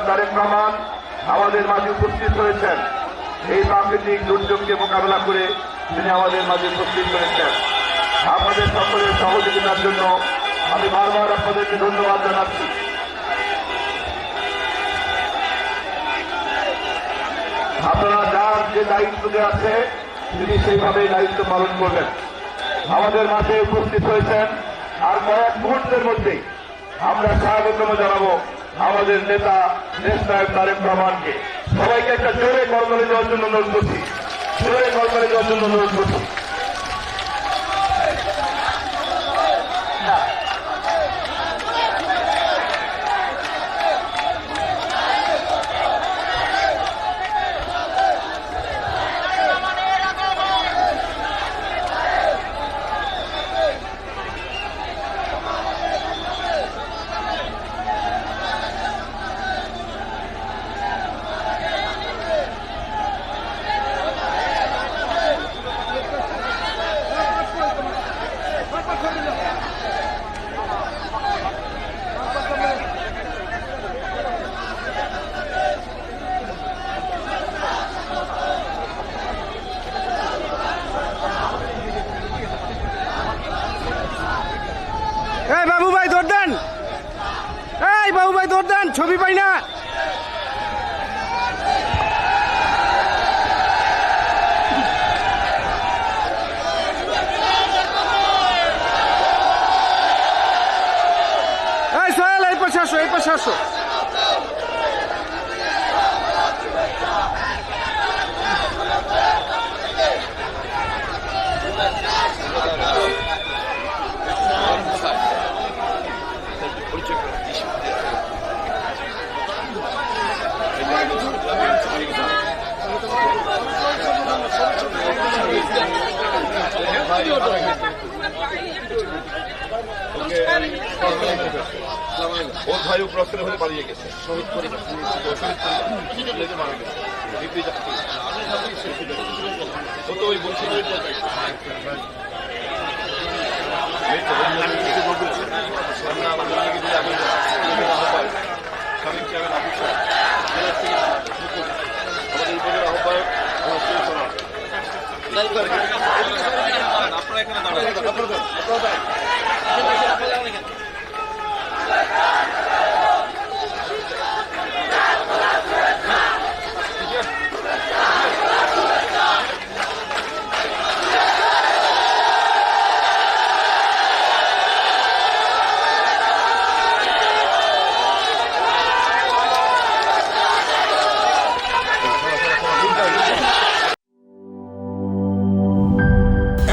তারেক রহমান আমাদের মাঝে উপস্থিত হয়েছেন। এই প্রাকৃতিক দুর্যোগকে মোকাবেলা করে তিনি আমাদের মাঝে উপস্থিত হয়েছেন। আপনাদের সকলের সহযোগিতার জন্য আমি বারবার আপনাদেরকে ধন্যবাদ জানাচ্ছি। আপনারা যার যে দায়িত্বে আছে তিনি সেইভাবেই দায়িত্ব পালন করবেন। আমাদের মাঝে উপস্থিত হয়েছেন, আর কয়েক মুহূর্তের মধ্যেই আমরা স্বাগতম জানাবো আমাদের নেতা দেশনায়ক তারেক রহমানকে। সবাইকে একটা জোরে করতালি দেওয়ার জন্য অনুরোধ করছি, জোরে করতালি দেওয়ার জন্য অনুরোধ করছি। এই বাবু ভাই দৌড় দেন, এই বাবু ভাই দৌড় দেন, ছবি পাই না। এই সোহেল এই পাশে আসো, এই পাশে আসো। ওর ভাই উপরস্থের হয়ে পালিয়ে গেছে, শহীদ পরিবার মারা গেছে। ও তো ওই বলছে আপনারা এখানে দাঁড়ান।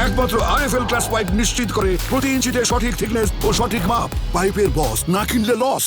একমাত্র আইএফএল ক্লাস পাইপ নিশ্চিত করে প্রতি ইঞ্চিতে সঠিক থিকনেস ও সঠিক মাপ। পাইপের বস, না কিনলে লস।